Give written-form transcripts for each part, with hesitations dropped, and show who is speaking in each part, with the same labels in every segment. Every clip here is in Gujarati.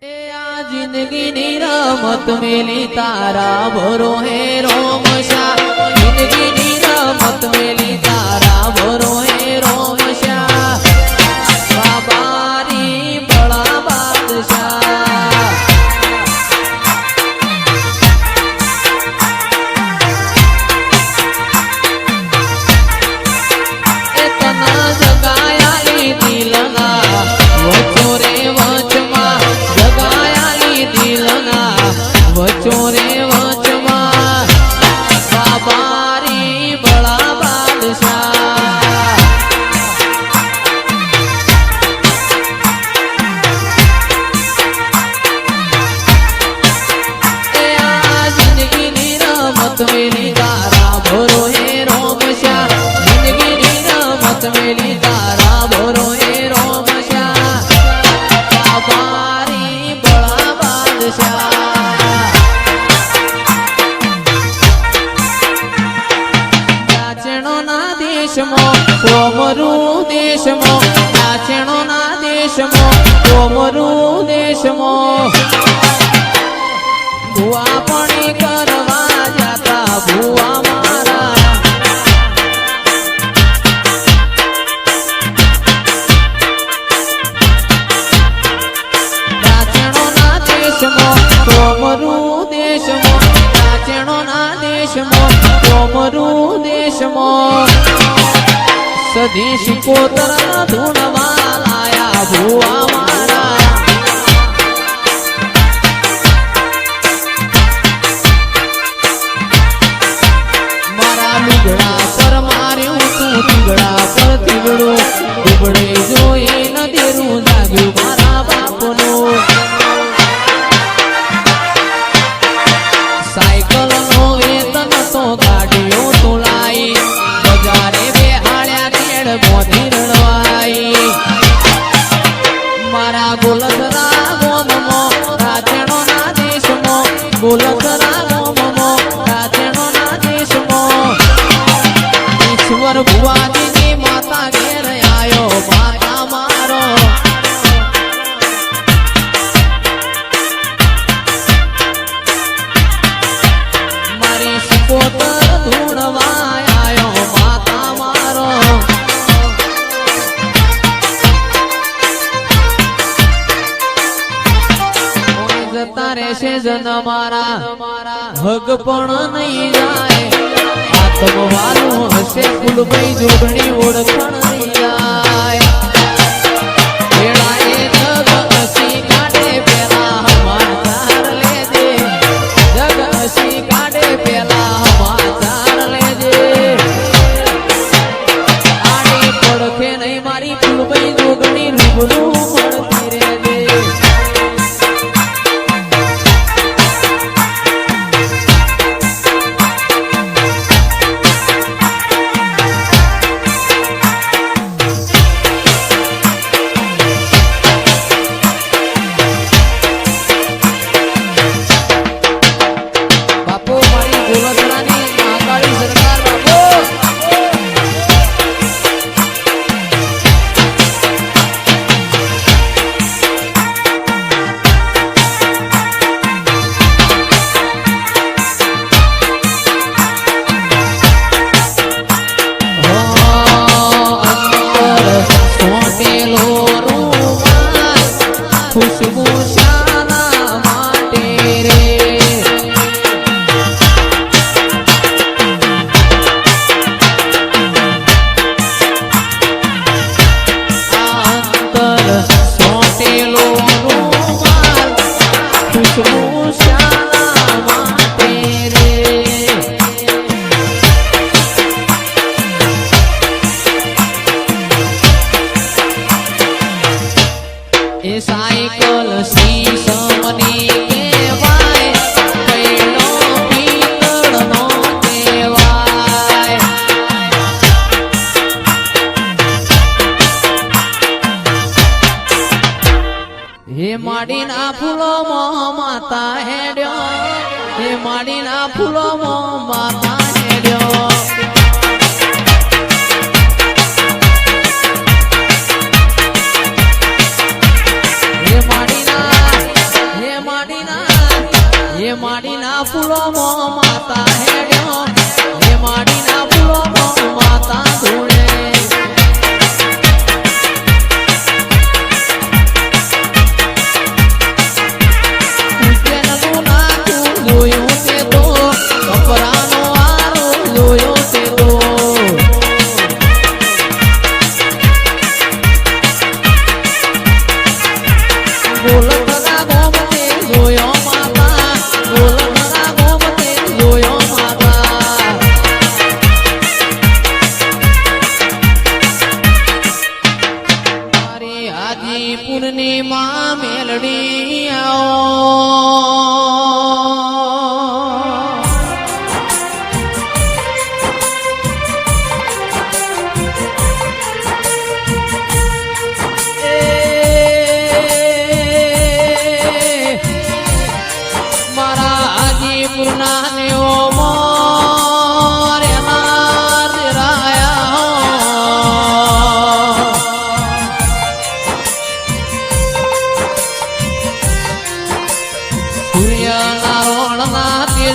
Speaker 1: ए आ जिंदगी नी रमत मेली तारा भरो है रोमशा। जिंदगी नी रमत मेली तारा भरो है रोमशा। बाबारी बड़ा बादशाह इतना जगाया ली दिलना वचो रे वचमा। जगाया ली दिलना वचो रे वचमा। बाबारी बड़ा बादशाह जिंदगी नी रमत मेली तारा भरो है रोमशा। जिंदगी नी रमत मेली तारा भरो है रोमशा। बाबारी बड़ा बादशाह नाचणो ना देश मो कोमरू देश मो। नाचणो ना देश मो कोमरू देश मो। भुआ पानी करवा जाता भुआ मारा। नाचणो ना देश मो कोमरू देश मो। नाचणो ना देश मो कोमरू देश मो। सदेश कोतर धुनवा लाया भुआ मारा। લુગડા પર માર્યું તું તીગડા પર તીગડો. દુબળે જોઈ ન દેરું જાગ્યું મારા બાપનું. સાયકલ નો વેતન તો ગાડીઓ તોલાઈ. બજારે બેહાડ્યા કેળ મોથી રડવાઈ. મારા ગોલધરા ગોમમો રાચણો ના દેશમો. ગોલધરા ગોમમો રાચણો ના દેશમો. ईश्वर भुआजी नी माता घेर आयो माता मारो. मारी सिकोतर धूणवा आयो माता मारो. जता रहेशे जन मारा हग पण नहीं जाए. आत्मवालू हसे फूलबाई जोगणी ओळखण नहीं जाए. वेळाए जग हसी काढे पेला हमाचार ले दे. जग हसी काढे पेला हमाचार ले दे. आडी पडखे नहीं मारी फूलबाई जोगणी रूबरू मळती रे दे. खुशबू शाना माटे रे. अंतर सोटेलो रूमाल खुशबू शाना माटे रे. ए साइकल शीशमनी केवाय. पैलो पीतळनो केवाय. हे माडीना फूलो मो माता हेड्यो. हे माडीना फूलो मो माता हेड्यो. हे माडीना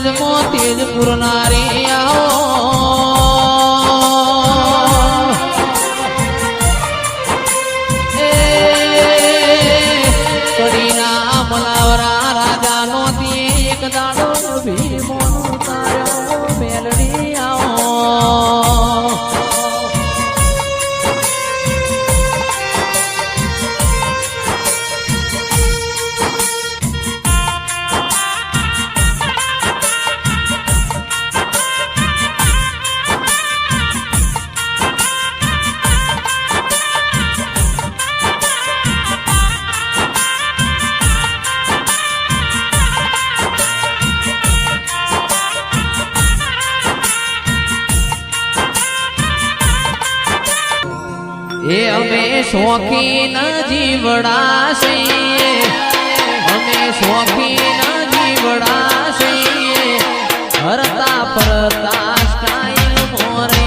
Speaker 1: તેજમો તેજ પુરનારી આવો કડીના મલાવરા રાજાનો તે એક દાડો ભીમોનું તાર્યો મેલડી આવો એ અમે શોખીન જીવડા છીએ અમે શોખીન જીવડા છીએ હરતા પરતા સ્ટાઈલ મોરે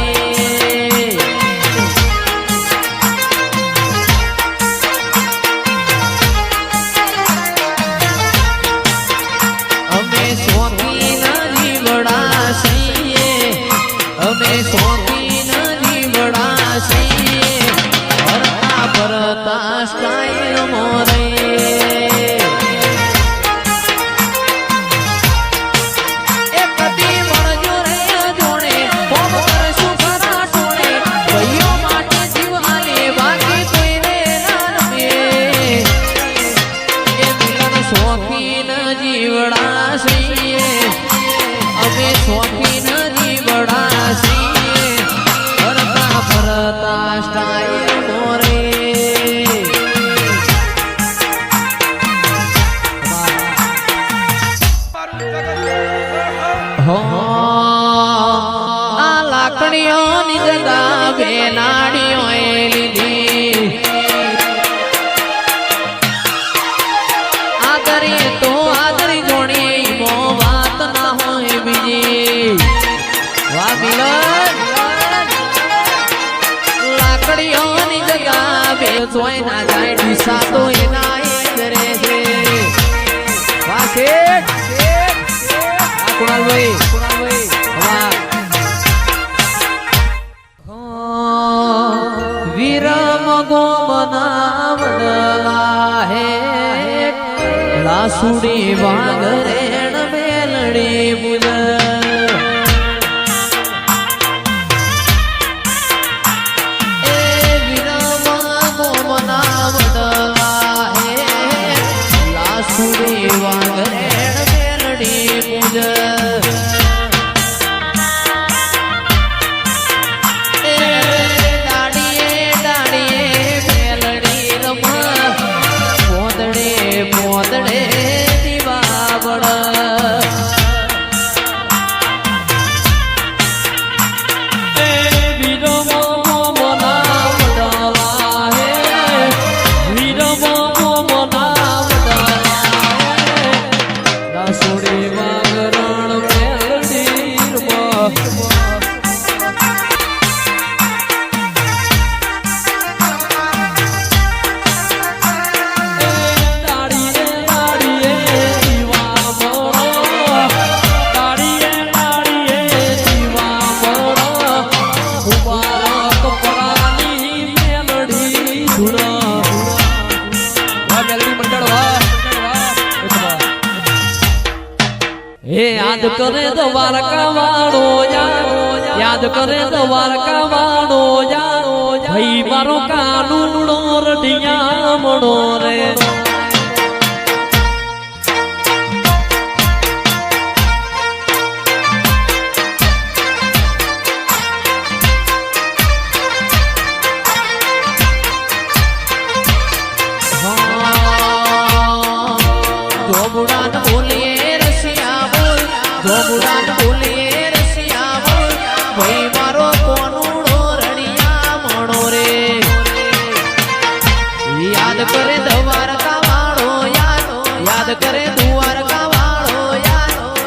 Speaker 1: અમે શોખીન જીવડા છીએ અમે શોખીન જીવડા છીએ પરતા સ્ટાઈલ મોરે એ કદી વળજો રે જોડે કોમ કરશું ખરા ટોળે ભાઈઓ માટે જીવ આલે બાકી કોઈને ના રમે એ મિલન શોખીન જીવડા છીએ અમે શોખીન જીવડા છીએ ફરતા ફરતા સ્ટાઈલ મોરે આ લાકડીઓની જગા બેનાડીઓ લીધી આદરી તો આદરી જોડી મો વાત ના હોય બીજી વાહ મિલન લાકડીઓની જગા બે જોઈ ના જાય ડીસા તો એના કરે છે વાહ શેઠ કુણાલભાઈ વીરમ ગોમનાવડલા હે લાસુડી વાગરેણ મેલડી મુજ એ વીરમ ગોમનાવડલા હે લાસુડી વાગરેણ મેલડી મુજ याद करे द्वारका वाळो याद करे द्वारका वाळो भाई मारो कानूनो रडिया मणो रे याद करे द्वारका वाळो याद करे द्वारका वाळो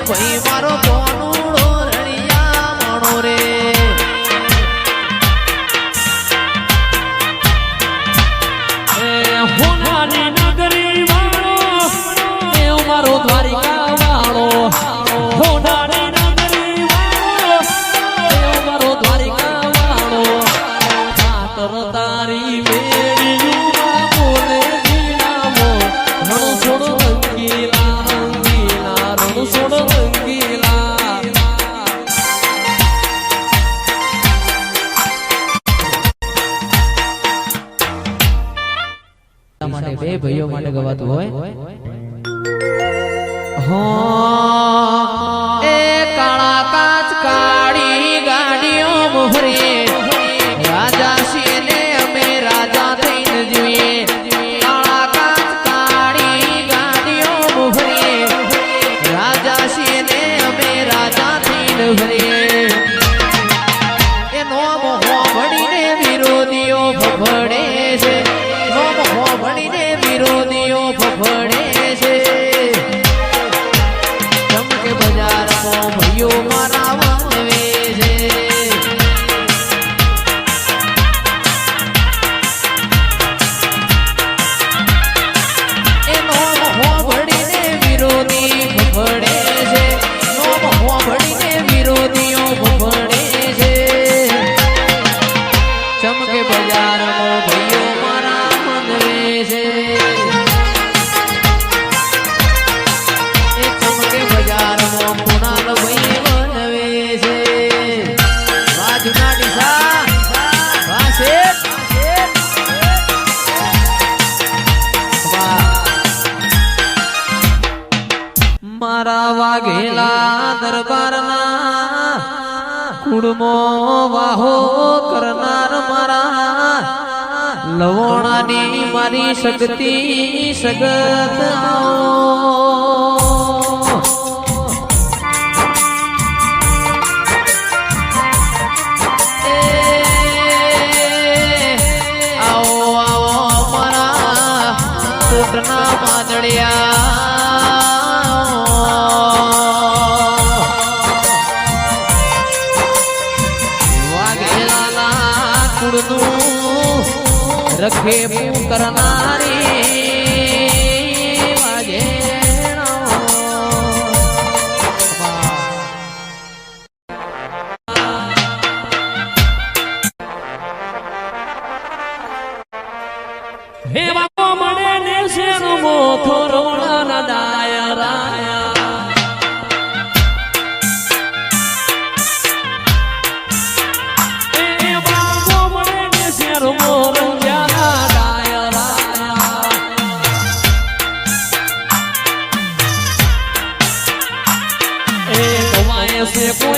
Speaker 1: कोई मारो कोनुड़ो रड़िया मणो रे होनारी नगरी वाळो ए मारो द्वारिका वाळो होनारी ભાઈઓ માટે ગવાતું હોય હો એ કાળા કાચ કાળી ગાડીઓ મોહરે રાજા છીએ ને અમે રાજા થઈને જીવીએ કાળા કાચ કાળી ગાડીઓ મોહરે રાજા છીએ ને અમે રાજા થઈને ભરીએ એ નોમ હોભળીને વિરોધીઓ ફફડે છે નોમ હોભળીને વિરોધીઓ ફફડે છે ચમકે બજારમાં ભાઈઓ મારા વંદવે છે એ નોમ હોભળીને વિરોધી ફફડે છે નોમ હોભળીને વિરોધીઓ ફફડે છે ચમકે બજારમાં ભાઈઓ મારા વંદવે છે એ ચમકે બજારમાં કુણાલ ભાઈ વંદવે છે વાહ જુના ડીસા વાહ શેઠ મારા વાઘેલા દરબારના કુડમો વાહો કરનાર મારા લવણાની મારી શક્તિ સગત આવો આવો મારા કોટના માદળિયા રખે કરનારી વાજેણો
Speaker 2: હે બાપો મને ને શેનો મોથો રોણા દાયરા એ બાપો મને ને શેનો મોરો se